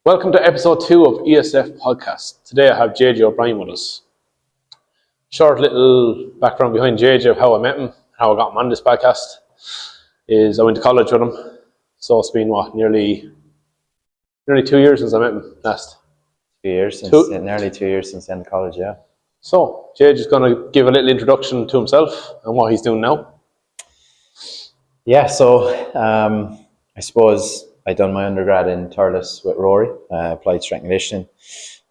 Welcome to episode 2 of ESF Podcast. Today I have JJ O Brien with us. Short little background behind JJ of how I met him, how I got him on this podcast, is I went to college with him. So it's been, nearly 2 years since I met him last. 2 years since, nearly 2 years since the end of college, yeah. So JJ is going to give a little introduction to himself and what he's doing now. Yeah, so I suppose I done my undergrad in Thurles with Rory, applied strength and conditioning,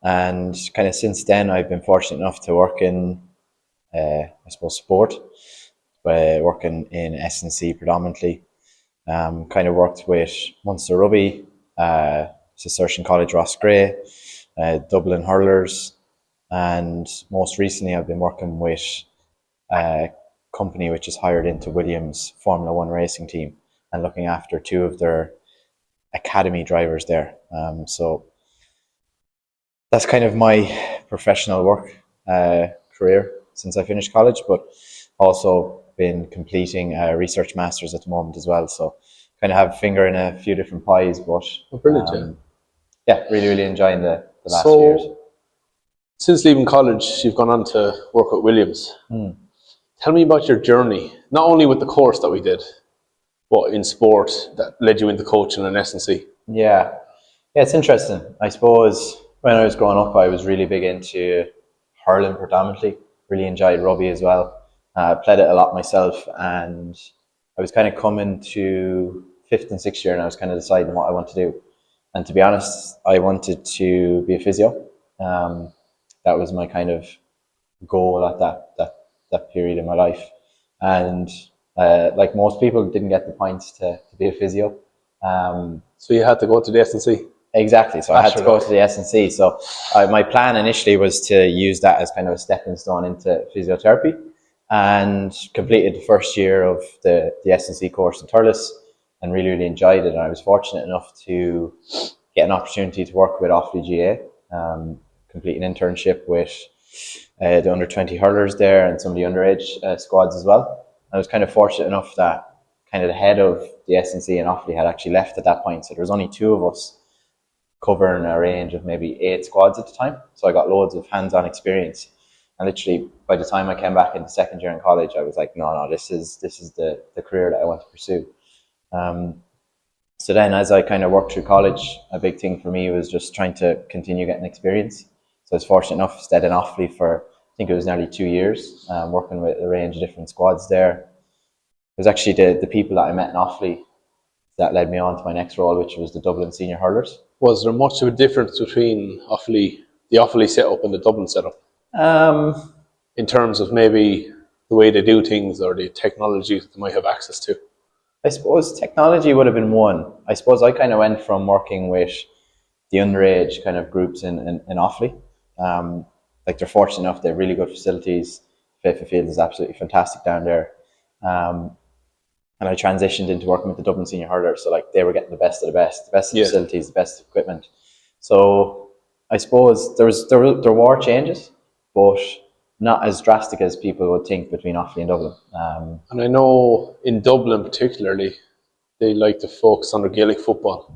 and kind of since then I've been fortunate enough to work in, sport, working in S&C predominantly. Kind of worked with Munster Rugby, Cistercian College Rossgrey, Dublin Hurlers, and most recently I've been working with a company which is hired into Williams Formula One racing team and looking after two of their academy drivers there. So that's kind of my professional work career since I finished college, but also been completing a research master's at the moment as well. So kind of have a finger in a few different pies, but Brilliant, yeah, really enjoying the last few years. Since leaving college, you've gone on to work with Williams. Tell me about your journey, not only with the course that we did, but in sport that led you into coaching and S&C. Yeah, it's interesting. I suppose when I was growing up, I was really big into hurling predominantly. Really enjoyed rugby as well. Played it a lot myself, and I was kind of coming to 5th and 6th year, and I was kind of deciding what I want to do. And to be honest, I wanted to be a physio. That was my kind of goal at that period in my life. And like most people, didn't get the points to be a physio. So you had to go to the S&C? Exactly. So I had to go to the S&C. So my plan initially was to use that as kind of a stepping stone into physiotherapy, and completed the first year of the S&C course in Thurles and really enjoyed it. And I was fortunate enough to get an opportunity to work with Offaly GA, complete an internship with the under 20 hurlers there and some of the underage squads as well. I was kind of fortunate enough that kind of the head of the S&C and Offaly had actually left at that point. So there was only 2 of us covering a range of maybe 8 squads at the time. So I got loads of hands-on experience. And literally by the time I came back into second year in college, I was like, no, this is the career that I want to pursue. So then as I kind of worked through college, a big thing for me was just trying to continue getting experience. So I was fortunate enough to stay in Offaly for, I think it was nearly 2 years, working with a range of different squads there. It was actually the people that I met in Offaly that led me on to my next role, which was the Dublin Senior Hurlers. Was there much of a difference between the Offaly setup and the Dublin setup? In terms of maybe the way they do things or the technology that they might have access to? I suppose technology would have been one. I suppose I kind of went from working with the underage kind of groups in Offaly. Like they're fortunate enough, they have really good facilities. Faithful Field is absolutely fantastic down there. And I transitioned into working with the Dublin Senior Hurlers. So like they were getting the best of facilities, the best equipment. So I suppose there were changes, but not as drastic as people would think between Offaly and Dublin. And I know in Dublin particularly, they like to focus on their Gaelic football.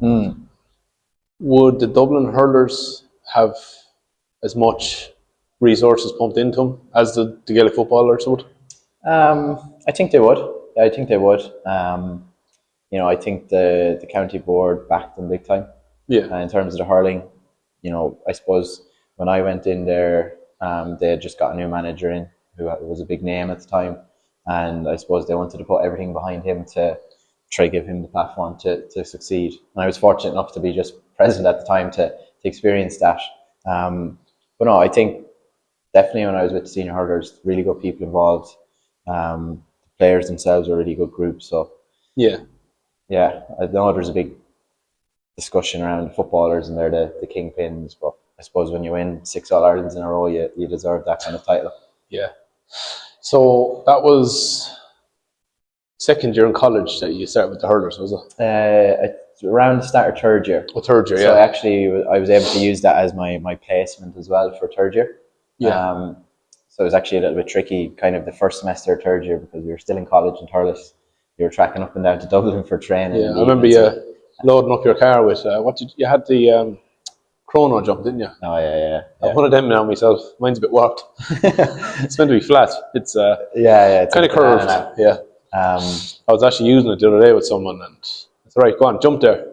Would the Dublin hurlers have as much resources pumped into them as the Gaelic footballers would? I think they would. Yeah, I think they would. I think the county board backed them big time. Yeah. In terms of the hurling, I suppose when I went in there, they had just got a new manager in who was a big name at the time, and I suppose they wanted to put everything behind him to try to give him the platform to succeed. And I was fortunate enough to be just present at the time to experience that. But no, I think definitely when I was with the senior hurlers, really good people involved. The players themselves were a really good group. So yeah, I know there's a big discussion around footballers and they're the kingpins, but I suppose when you win 6 All-Irelands in a row, you deserve that kind of title. Yeah. So that was second year in college that you started with the hurlers, was it? Around the start of third year. Oh, third year, yeah. So actually, I was able to use that as my placement as well for third year. Yeah. So it was actually a little bit tricky, kind of the first semester of third year, because we were still in college in Thurles. You were tracking up and down to Dublin for training. Yeah, I remember you loading up your car with what did you had the chrono jump, didn't you? Oh yeah. I'm one of them now myself. Mine's a bit warped. It's meant to be flat. It's It's kind of curved. Yeah. I was actually using it the other day with someone, and it's all right. Go on, jump there.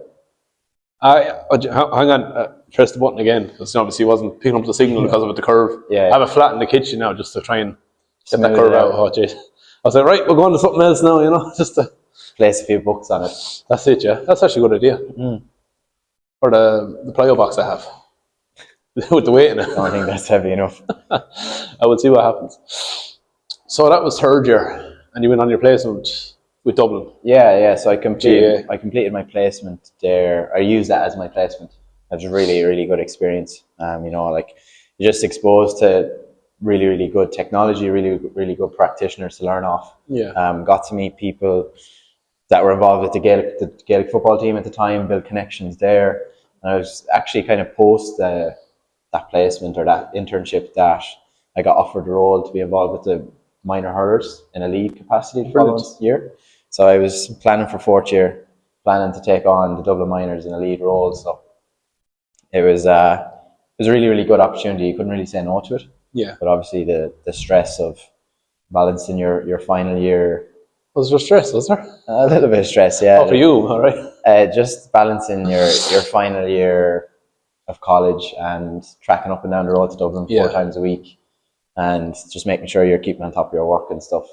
Hang on. Press the button again because obviously it wasn't picking up the signal because of the curve. Yeah. I have a flat in the kitchen now just to try and get that Smooth curve it out. Oh, jeez. I was like, right, we're going to something else now. You know, just to place a few books on it. That's it. Yeah, that's actually a good idea. Or the plyo box I have with the weight in it. I don't think that's heavy enough. I will see what happens. So that was third year, and you went on your placement with Dublin. Yeah. So I completed my placement there. I used that as my placement. It was a really, really good experience. You know, like you're just exposed to really, really good technology, really, really good practitioners to learn off. Yeah. Got to meet people that were involved with the Gaelic football team at the time, build connections there. And I was actually kind of post that placement or that internship that I got offered the role to be involved with the minor hurlers in a lead capacity the following year. So I was planning for fourth year, planning to take on the Dublin minors in a lead role. So it was a really, really good opportunity. You couldn't really say no to it. Yeah. But obviously the stress of balancing your final year. Was there stress? Was there a little bit of stress? Yeah. Oh, for you, all right. Just balancing your final year of college and tracking up and down the road to Dublin 4 times a week, and just making sure you're keeping on top of your work and stuff.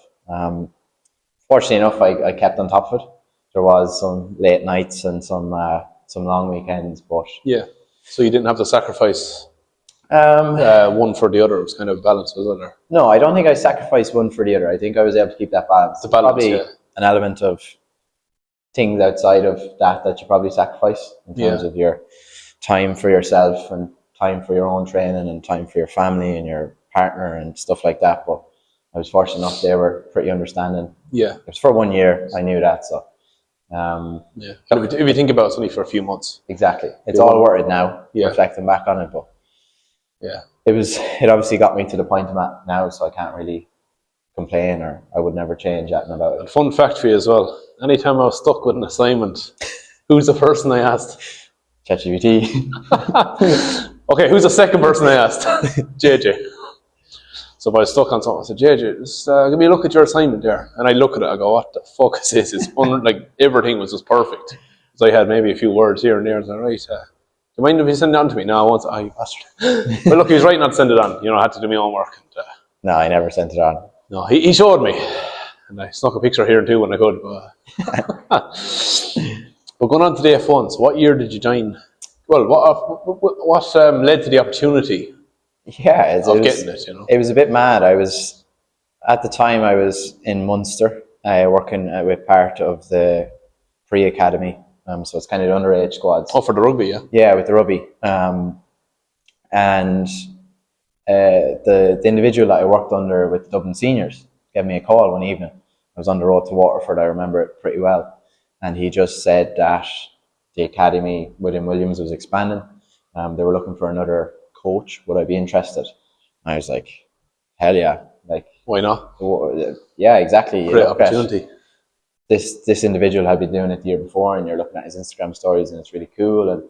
Fortunately enough, I kept on top of it. There was some late nights and some long weekends, but yeah. So you didn't have to sacrifice one for the other. It was kind of balanced, wasn't it? No, I don't think I sacrificed one for the other. I think I was able to keep that balance. Probably an element of things outside of that you probably sacrifice in terms of your time for yourself and time for your own training and time for your family and your partner and stuff like that. But I was fortunate enough; they were pretty understanding. Yeah, it was for 1 year. I knew that, so. If you think about it, it's only for a few months. Exactly, it's all worth it now. Yeah. Reflecting back on it, but it obviously got me to the point I'm at now, so I can't really complain, or I would never change anything about it. And fun fact for you as well: anytime I was stuck with an assignment, who's the person I asked? ChatGPT. Okay, who's the second person I asked? JJ. So if I was stuck on something, I said, JJ, just give me a look at your assignment there. And I look at it, I go, what the fuck is this? It's like everything was just perfect. So I had maybe a few words here and there. I was like, right, do you mind if you send it on to me? No, I won't. Oh, you bastard. But look, he was right not to send it on. You know, I had to do my own work. And, no, I never sent it on. No, he showed me. And I snuck a picture here too when I could. But going on to the F1, so what year did you join? Well, what led to the opportunity? Yeah, getting it, you know. It was a bit mad. At the time I was in Munster, working with part of the pre-academy. So it's kind of the underage squads. Oh, for the rugby, yeah. Yeah, with the rugby. And the individual that I worked under with the Dublin seniors gave me a call one evening. I was on the road to Waterford. I remember it pretty well, and he just said that the academy within Williams was expanding. They were looking for another coach. Would I be interested? I was like, hell yeah! Like, why not? Yeah, exactly. Great opportunity. This individual had been doing it the year before, and you're looking at his Instagram stories, and it's really cool. And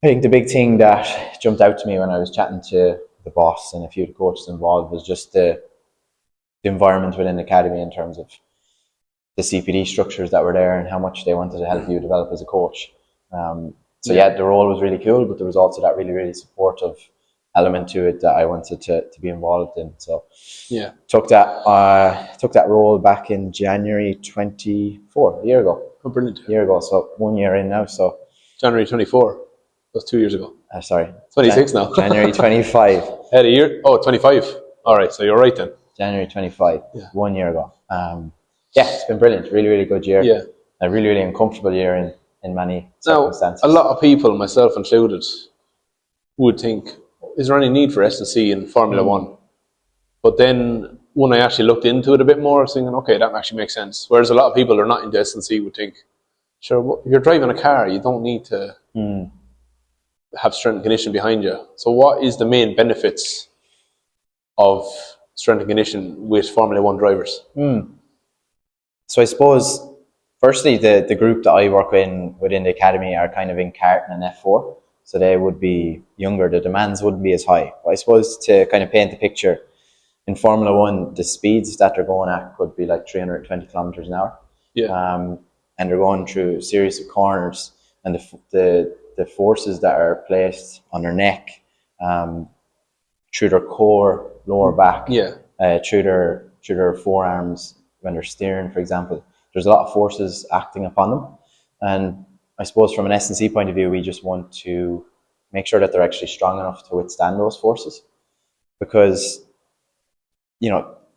I think the big thing that jumped out to me when I was chatting to the boss and a few of the coaches involved was just the environment within the academy in terms of the CPD structures that were there and how much they wanted to help you develop as a coach. So the role was really cool, but there was also that really, really supportive element to it that I wanted to be involved in. So took that role back in January 24, a year ago. Oh, brilliant. A year ago, so 1 year in now. So January 24, that's 2 years ago. Sorry. 26 now. January 25. Had a year? Oh, 25. All right, so you're right then. January 25, 1 year ago. It's been brilliant. Really, really good year. Yeah. A really, really uncomfortable year in many circumstances. Now, a lot of people, myself included, would think, is there any need for S&C in Formula One? But then when I actually looked into it a bit more, I was thinking, okay, that actually makes sense. Whereas a lot of people who are not into S&C would think, sure, if you're driving a car, you don't need to have strength and conditioning behind you. So what is the main benefits of strength and conditioning with Formula One drivers? So I suppose, firstly, the group that I work in within the academy are kind of in kart and F4. so they would be younger. The demands wouldn't be as high. But I suppose to kind of paint the picture, in Formula One, the speeds that they're going at could be like 320 kilometers an hour. Yeah. And they're going through a series of corners, and the forces that are placed on their neck, through their core, lower back, Yeah. through their forearms when they're steering, for example. There's a lot of forces acting upon them, and I suppose from an S&C point of view, we just want to make sure that they're actually strong enough to withstand those forces, because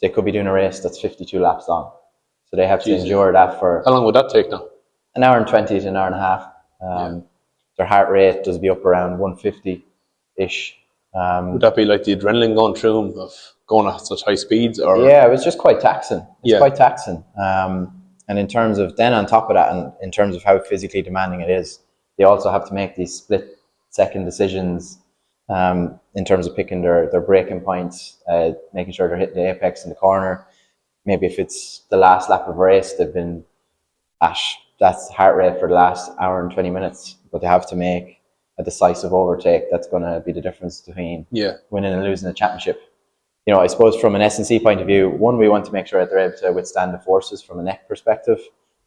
they could be doing a race that's 52 laps long, so they have to endure that for. How long would that take now? An hour and 20 to an hour and a half. Their heart rate does be up around 150-ish. Would that be like the adrenaline going through them of going at such high speeds? Or yeah, it was just quite taxing. It's quite taxing. And in terms of, then on top of that, and in terms of how physically demanding it is, they also have to make these split-second decisions in terms of picking their braking points, making sure they're hitting the apex in the corner. Maybe if it's the last lap of a race, they've been at that's heart rate for the last hour and 20 minutes, but they have to make a decisive overtake. That's going to be the difference between winning and losing the championship. I suppose from an S&C point of view, one, we want to make sure that they're able to withstand the forces from a neck perspective.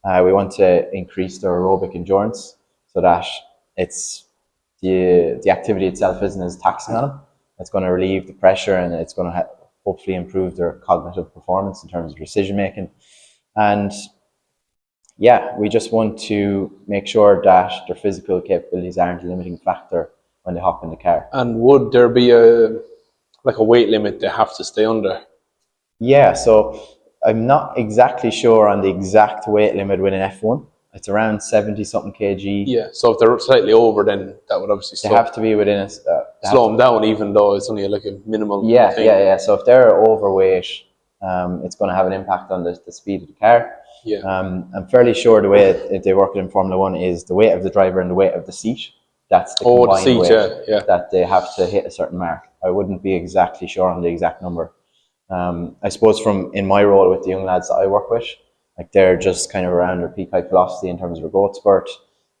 We want to increase their aerobic endurance so that it's the activity itself isn't as taxing on them. It's going to relieve the pressure, and it's going to hopefully improve their cognitive performance in terms of decision making. And we just want to make sure that their physical capabilities aren't a limiting factor when they hop in the car. And would there be a weight limit they have to stay under? Yeah, so I'm not exactly sure on the exact weight limit within F1. It's around 70-something kg. Yeah, so if they're slightly over, then that would obviously they have to be within a... slow them down, even though it's only like a minimal thing. Yeah. So if they're overweight, it's going to have an impact on the speed of the car. Yeah. I'm fairly sure the way they work it in Formula One is the weight of the driver and the weight of the seat. That's the combined weight that they have to hit a certain mark. I wouldn't be exactly sure on the exact number. I suppose in my role with the young lads that I work with, like they're just kind of around their peak height velocity in terms of a growth spurt,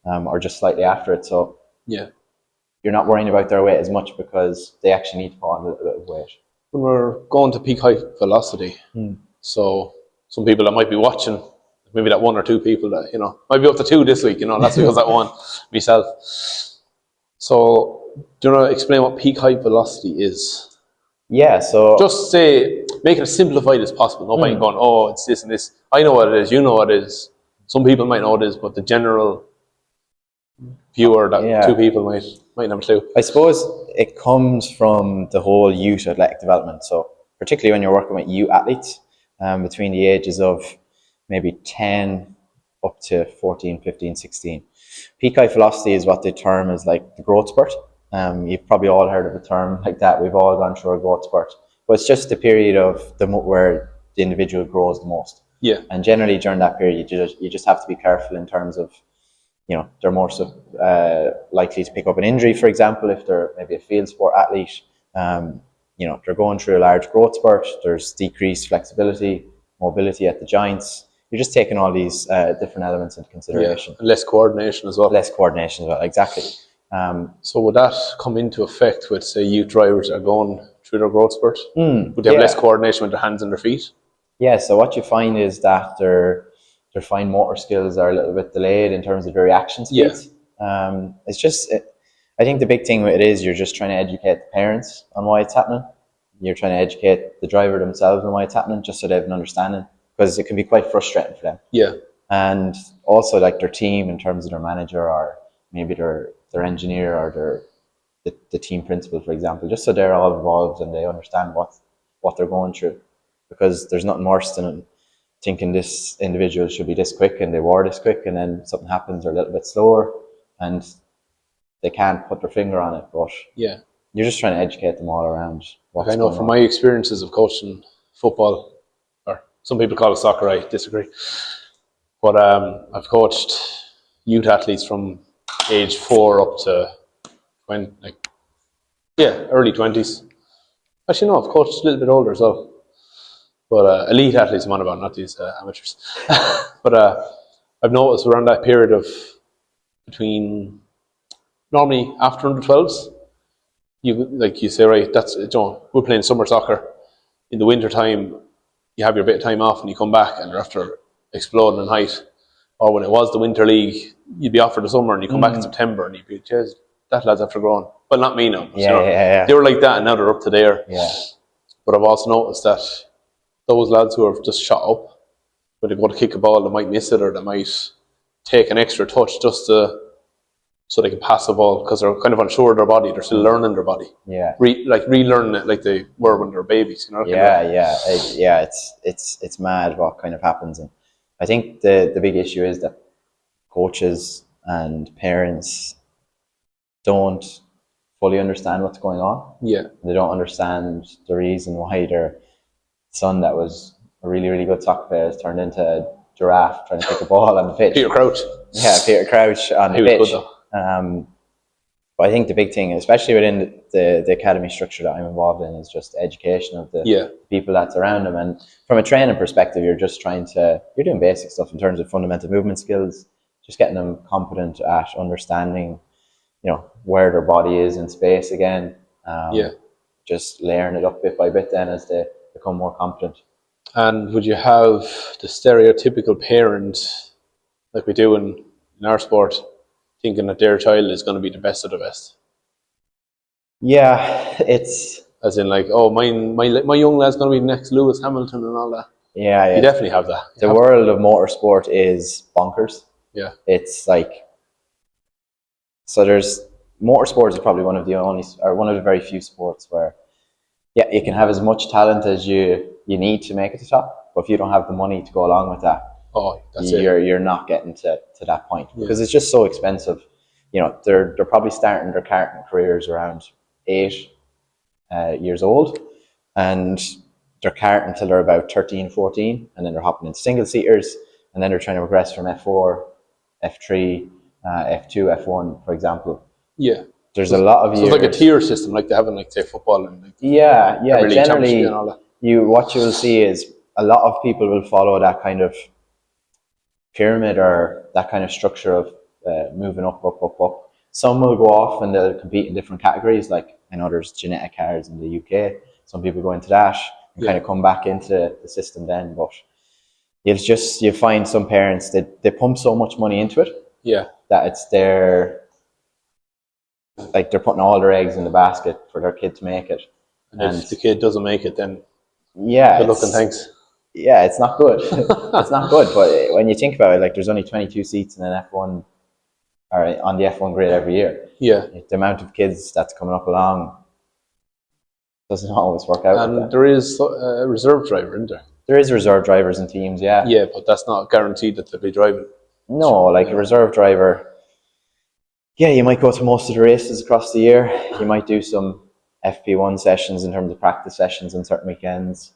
or just slightly after it. So you're not worrying about their weight as much because they actually need to put on a little bit of weight. When we're going to peak height velocity, so some people that might be watching, maybe that one or two people that, might be up to two this week, that's because that one, myself. So do you want to explain what peak height velocity is? Yeah, so... just make it as simplified as possible. No point going, oh, it's this and this. I know what it is, you know what it is. Some people might know what it is, but the general viewer, two people might not have a clue. I suppose it comes from the whole youth athletic development. So particularly when you're working with youth athletes, between the ages of maybe 10 up to 14, 15, 16. Peak height velocity is what they term as like the growth spurt. You've probably all heard of a term like that. We've all gone through a growth spurt. But it's just the period of where the individual grows the most. Yeah. And generally during that period, you just have to be careful in terms of, they're more likely to pick up an injury, for example, if they're maybe a field sport athlete. They're going through a large growth spurt. There's decreased flexibility, mobility at the joints. You're just taking all these different elements into consideration. Yeah. Less coordination as well. Exactly. So would that come into effect with, say, youth drivers that are going through their growth spurt? Would they have less coordination with their hands and their feet? Yeah, so what you find is that their fine motor skills are a little bit delayed in terms of their reaction speeds. It's just... I think the big thing with it is you're just trying to educate the parents on why it's happening. You're trying to educate the driver themselves on why it's happening, just so they have an understanding, because it can be quite frustrating for them. Yeah. And also like their team in terms of their manager, or maybe their engineer, or the team principal, for example, just so they're all involved and they understand what they're going through. Because there's nothing worse than thinking this individual should be this quick and they were this quick, and then something happens, they're a little bit slower and they can't put their finger on it. But you're just trying to educate them all around. I know from my experiences of coaching football, or some people call it soccer, I disagree. But I've coached youth athletes from age 4 up to early 20s. Actually, no, I've coached a little bit older as well. But elite athletes I'm on about, not these amateurs. But I've noticed around that period of between normally after under 12s, you say, right, that's, we're playing summer soccer. In the winter time, you have your bit of time off and you come back and you're after exploding in height. Or when it was the winter league, you'd be off for the summer and you come back in September and you'd be, geez, that lad's after growing. Well, not me now. Yeah. They were like that and now they're up to there. Yeah. But I've also noticed that those lads who are just shot up, when they go to kick a ball, they might miss it or they might take an extra touch just so they can pass the ball because they're kind of unsure of their body. They're still learning their body. Yeah. Relearning it like they were when they were babies. You know? It's mad what kind of happens. And I think the big issue is that coaches and parents don't fully understand what's going on. Yeah. They don't understand the reason why their son that was a really, really good soccer player has turned into a giraffe trying to kick a ball on the pitch. Peter Crouch. Yeah, Peter Crouch on the pitch. Was good though. But I think the big thing, especially within the academy structure that I'm involved in, is just education of the people that's around them. And from a training perspective, you're doing basic stuff in terms of fundamental movement skills, just getting them competent at understanding, where their body is in space again. Just layering it up bit by bit then as they become more competent. And would you have the stereotypical parent, like we do in our sport, thinking that their child is going to be the best of the best? Yeah, it's... As in like, oh, my young lad's going to be the next Lewis Hamilton and all that. Yeah. You definitely have that. The world of motorsport is bonkers. Yeah. It's like... So motorsport is probably one of the very few sports where, you can have as much talent as you need to make it to the top, but if you don't have the money to go along with that, you're not getting to that point because it's just so expensive. They're probably starting their karting careers around 8 years old, and they're karting until they're about 13, 14, and then they're hopping into single seaters, and then they're trying to progress from F4, F3, F2, F1, for example. Yeah. There's a lot of years. So it's like a tier system, like they have in, like, say, football and generally, and all that. What you will see is a lot of people will follow that kind of pyramid or that kind of structure of moving up. Some will go off and they'll compete in different categories. Like, I know there's genetic cars in the UK. Some people go into that and kind of come back into the system then. But you find some parents that they pump so much money into it that it's they're putting all their eggs in the basket for their kid to make it. And if the kid doesn't make it, then good luck and thanks. Yeah, it's not good. It's not good. But when you think about it, like, there's only 22 seats in an F1 or on the F1 grid every year. Yeah. The amount of kids that's coming up along doesn't always work out. And there is a reserve driver, isn't there? There is reserve drivers in teams, yeah. Yeah, but that's not guaranteed that they'll be driving. No, like a reserve driver, you might go to most of the races across the year. You might do some FP1 sessions in terms of practice sessions on certain weekends.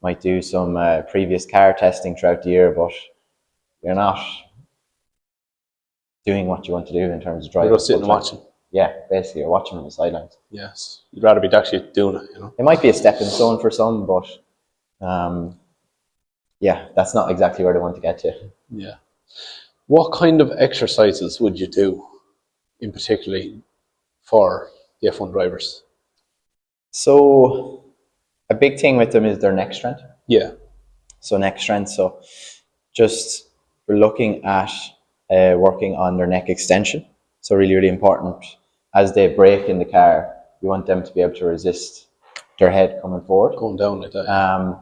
Might do some previous car testing throughout the year, but you're not doing what you want to do in terms of driving. You're just sitting and watching. Yeah, basically, you're watching from the sidelines. Yes, you'd rather be actually doing it, It might be a stepping stone for some, but that's not exactly where they want to get to. Yeah. What kind of exercises would you do, in particularly for the F1 drivers? So, a big thing with them is their neck strength. Yeah. So neck strength. So just we're looking at working on their neck extension. So really, really important. As they brake in the car, you want them to be able to resist their head coming forward. Going down like that.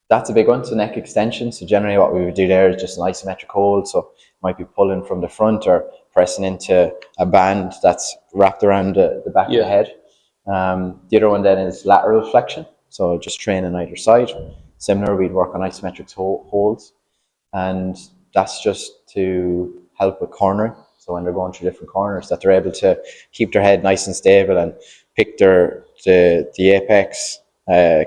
That's a big one. So neck extension. So generally what we would do there is just an isometric hold. So you might be pulling from the front or pressing into a band that's wrapped around the back of the head. The other one then is lateral flexion. So just train on either side. Similar, we'd work on isometric holds. And that's just to help with cornering. So when they're going through different corners, that they're able to keep their head nice and stable and pick the apex,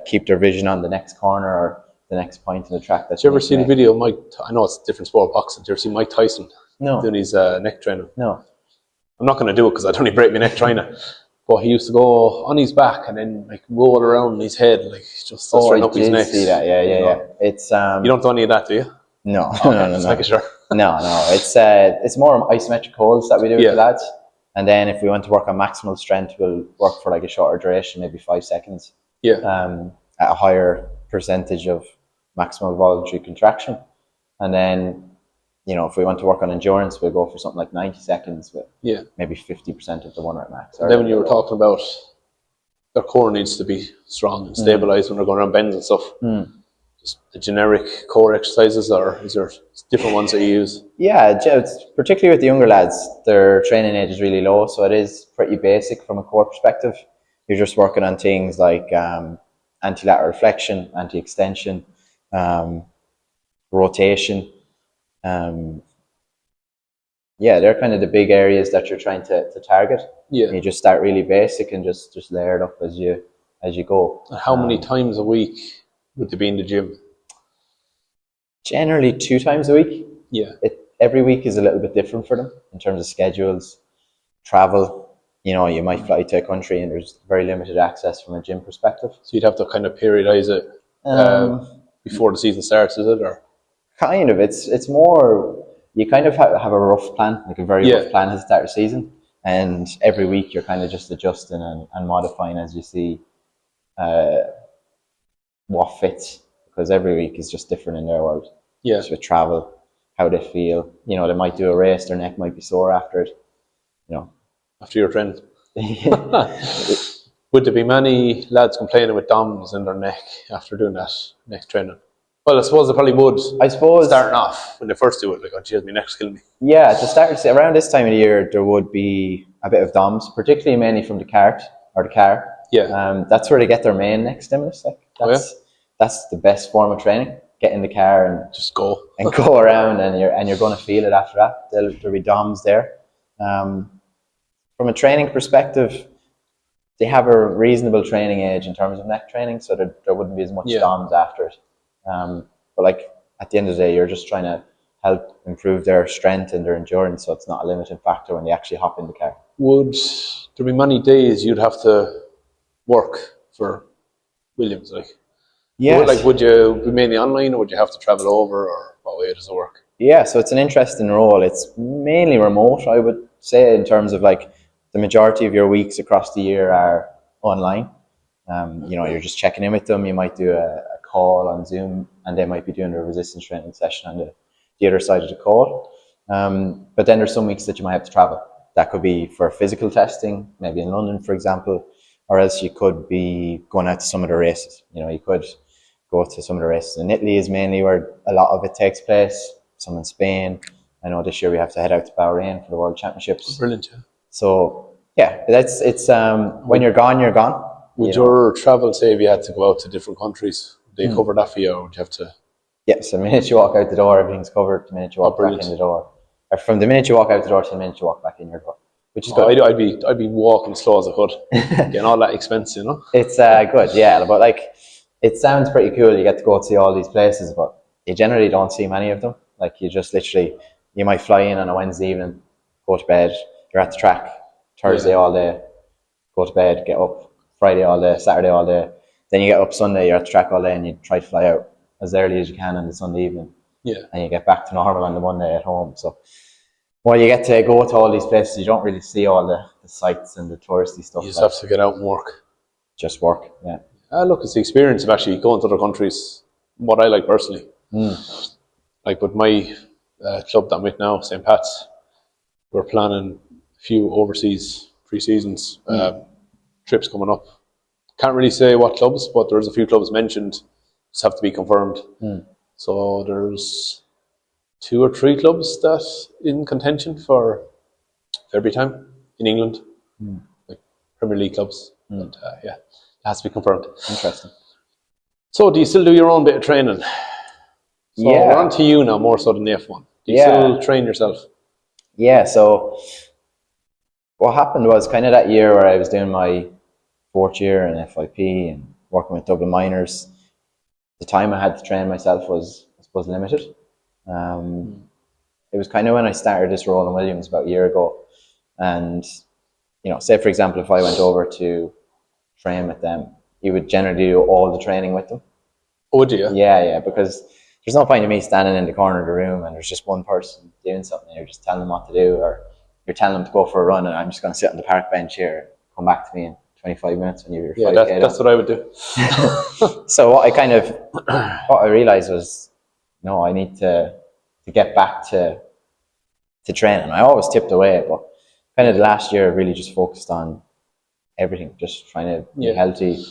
keep their vision on the next corner or the next point in the track. Did you ever see the video of Mike? I know it's a different sport, boxing. Did you ever see Mike Tyson doing his neck training? No. I'm not going to do it because I'd only break my neck trying to. But he used to go on his back and then like roll around his head, like just straighten up his neck. See that? Yeah. It's you don't do any of that, do you? No, Okay, no. Just making sure. No, it's more isometric holds that we do with the lads. And then if we want to work on maximal strength, we'll work for like a shorter duration, maybe 5 seconds. At a higher percentage of maximal voluntary contraction. And then, if we want to work on endurance, we'll go for something like 90 seconds with maybe 50% of the 1 rep max. And then when you were talking about their core needs to be strong and stabilized when they're going around bends and stuff, just the generic core exercises, or is there different ones that you use? Yeah, particularly with the younger lads, their training age is really low, so it is pretty basic from a core perspective. You're just working on things like anti-lateral flexion, anti-extension, rotation. They're kind of the big areas that you're trying to target. And you just start really basic and just layer it up as you go. And how many times a week would they be in the gym? Generally 2 times a week. Every week is a little bit different for them in terms of schedules, travel. You might fly to a country and there's very limited access from a gym perspective. So you'd have to kind of periodize it before the season starts, is it? Or kind of. It's more, you kind of have a rough plan, like a very rough plan at the start of the season. And every week you're kind of just adjusting and modifying as you see what fits. Because every week is just different in their world. Just with travel, how they feel. They might do a race, their neck might be sore after it. After your training. Would there be many lads complaining with DOMs in their neck after doing that neck training? Well, I suppose they probably would. Starting off when they first do it, like, oh geez, my neck's killing me. Yeah, to start around this time of the year, there would be a bit of DOMs, particularly mainly from the car. That's where they get their main neck stimulus. Like that's the best form of training. Get in the car and just go around, and you're going to feel it after that. There'll be DOMs there. From a training perspective, they have a reasonable training age in terms of neck training, so there wouldn't be as much DOMs after it. But like at the end of the day, you're just trying to help improve their strength and their endurance, so it's not a limiting factor when they actually hop in the car. Would there be many days you'd have to work for Williams? Would you be mainly online, or would you have to travel over, or what way does it work? Yeah, so it's an interesting role. It's mainly remote, I would say, in terms of like the majority of your weeks across the year are online. You're just checking in with them. You might do a call on Zoom, and they might be doing a resistance training session on the other side of the call. But then there's some weeks that you might have to travel. That could be for physical testing, maybe in London, for example, or else you could be going out to some of the races. You could go to some of the races in Italy is mainly where a lot of it takes place. Some in Spain. I know this year we have to head out to Bahrain for the World Championships. Brilliant. So it's when you're gone, you're gone. Would your travel, say if you had to go out to different countries, they cover that for you, or would you have to? Yeah, so the minute you walk out the door, everything's covered. The minute you walk back in the door, or from the minute you walk out the door to the minute you walk back in your door, which is good. I'd be walking as slow as I could, getting all that expense, It's good, yeah. But like, it sounds pretty cool. You get to go see all these places, but you generally don't see many of them. Like, you just literally, you might fly in on a Wednesday evening, go to bed, you're at the track Thursday all day, go to bed, get up Friday all day, Saturday all day. Then you get up Sunday, you're at the track all day, and you try to fly out as early as you can on the Sunday evening. And you get back to normal on the Monday at home. So while you get to go to all these places, you don't really see all the sights and the touristy stuff. You just have to get out and work. Just work, yeah. Look, it's the experience of actually going to other countries, what I like personally. Like with my club that I'm with now, St. Pat's, we're planning a few overseas pre-seasons trips coming up. Can't really say what clubs, but there's a few clubs mentioned, just have to be confirmed. So there's 2 or 3 clubs that in contention for February time in England, like Premier League clubs. And it has to be confirmed. Interesting. So do you still do your own bit of training? So we're on to you now, more so than the F1. Do you still train yourself? Yeah, so what happened was kind of that year where I was doing my 4th year in FIP and working with Dublin Miners, the time I had to train myself was, I suppose, limited. It was kind of when I started this role in Williams about a year ago. And, say for example, if I went over to train with them, you would generally do all the training with them. Oh, would you? Yeah, because there's no point in me standing in the corner of the room and there's just one person doing something and you're just telling them what to do, or you're telling them to go for a run and I'm just going to sit on the park bench here, come back to me in 25 minutes when you're 5K that's what I would do. So what I realized was, no, I need to get back to training. I always tipped away, but kind of the last year I really just focused on everything, just trying to be healthy,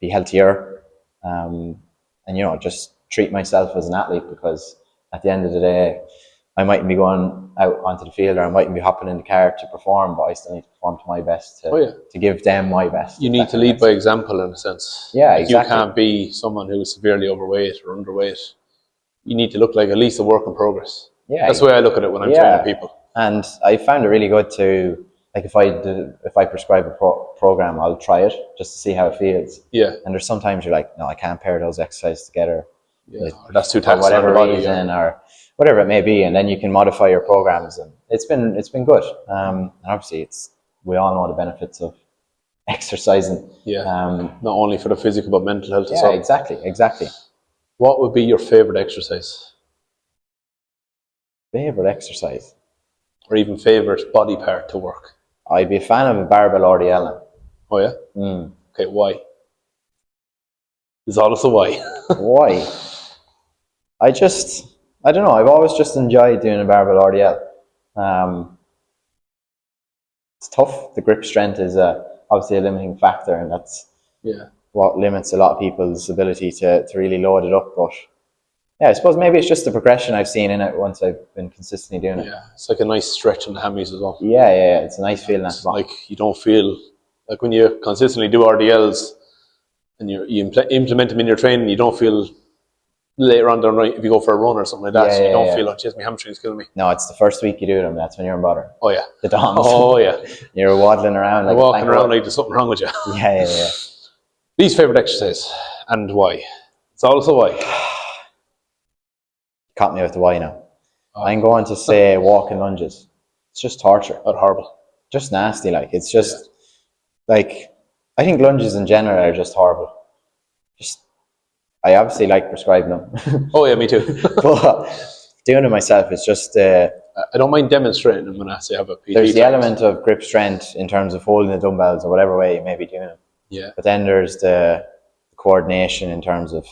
be healthier, and just treat myself as an athlete, because at the end of the day I mightn't be going out onto the field or I mightn't be hopping in the car to perform, but I still need to perform to my best to give them my best. You need to lead by example in a sense. Yeah, exactly. You can't be someone who's severely overweight or underweight. You need to look like at least a work in progress. Yeah, that's the way I look at it when I'm training people. And I found it really good to, like, if I prescribe a program, I'll try it just to see how it feels. Yeah. And there's sometimes you're like, no, I can't pair those exercises together. Yeah. That's too taxing for whatever on the body, reason, or whatever it may be, and then you can modify your programs, and it's been good. And obviously, we all know the benefits of exercising. Yeah. Not only for the physical but mental health as well. Yeah, exactly. What would be your favorite exercise? Favorite exercise, or even favorite body part to work? I'd be a fan of a barbell RDL. Oh yeah. Okay, why? There's also why. Why? I don't know. I've always just enjoyed doing a barbell RDL. It's tough. The grip strength is obviously a limiting factor, and that's what limits a lot of people's ability to really load it up. But yeah, I suppose maybe it's just the progression I've seen in it once I've been consistently doing it. Yeah, it's like a nice stretch in the hammies as well. Yeah. It's a nice feeling. It's like you don't feel like when you consistently do RDLs and you implement them in your training, you don't feel later on down the night if you go for a run or something like that. You don't feel like, geez, my hamstring's killing me. No, it's the first week you do them. That's when you're in bother. Oh yeah. The DOMs. Oh yeah. You're waddling around. You're walking around like there's something wrong with you. Yeah. Least favorite exercise and why? It's also why. Caught me with the why now. I'm going to say walking lunges. It's just torture. That's horrible. Just nasty. Like, it's just like, I think lunges in general are just horrible. I obviously like prescribing them. Oh yeah, me too. But doing it myself, it's just I don't mind demonstrating them when I say I have a PT. There's the element of grip strength in terms of holding the dumbbells or whatever way you may be doing it. Yeah. But then there's the coordination in terms of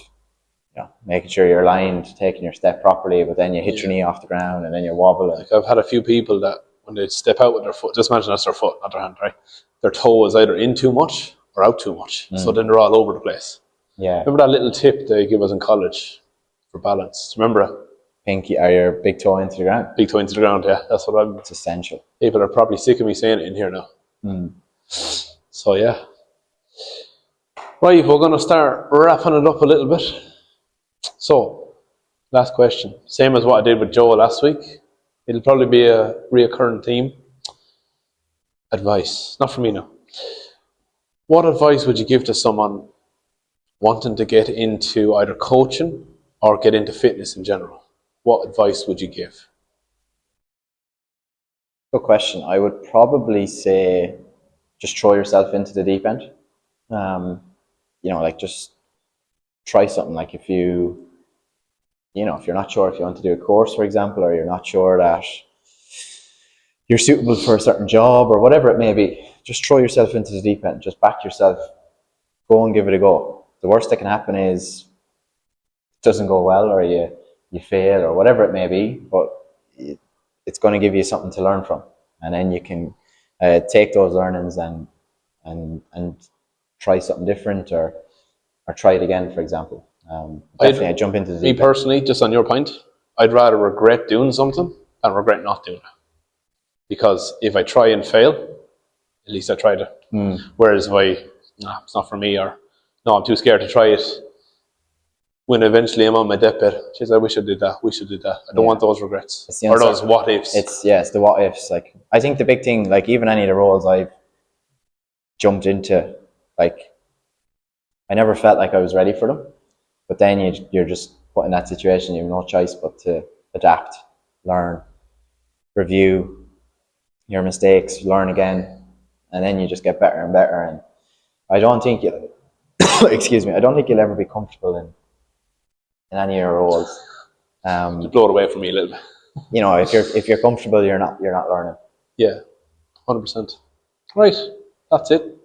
making sure you're aligned, taking your step properly, but then you hit your knee off the ground and then you wobble. Like, I've had a few people that when they step out with their foot, just imagine that's their foot, not their hand, right? Their toe is either in too much or out too much. So then they're all over the place. Yeah. Remember that little tip they give us in college for balance? Remember it? Pinky or your big toe into the ground. Big toe into the ground, yeah. That's what I'm... It's essential. People are probably sick of me saying it in here now. So yeah. Right, we're going to start wrapping it up a little bit. So, last question. Same as what I did with Joe last week. It'll probably be a reoccurring theme. Advice. Not for me now. What advice would you give to someone wanting to get into either coaching or get into fitness in general? What advice would you give? Good question. I would probably say just throw yourself into the deep end. Like just try something. Like if you're not sure if you want to do a course, for example, or you're not sure that you're suitable for a certain job or whatever it may be, just throw yourself into the deep end. Just back yourself. Go and give it a go. The worst that can happen is it doesn't go well or you fail or whatever it may be, but it's going to give you something to learn from. And then you can take those learnings and try something different or try it again, for example. Definitely, I'd jump into the deep end. Personally, just on your point, I'd rather regret doing something than regret not doing it. Because if I try and fail, at least I tried it. Whereas if it's not for me, or no, I'm too scared to try it, when eventually I'm on my deathbed, geez, I wish I did that, I don't want those regrets. Or those what ifs. It's the what ifs. Like, I think the big thing, like even any of the roles I've jumped into, like I never felt like I was ready for them. But then you're just put in that situation, you have no choice but to adapt, learn, review your mistakes, learn again, and then you just get better and better. And I don't think you'll ever be comfortable in any of your roles. To blow it away from me a little bit. You know, if you're comfortable, you're not learning. Yeah, 100%. Right, that's it.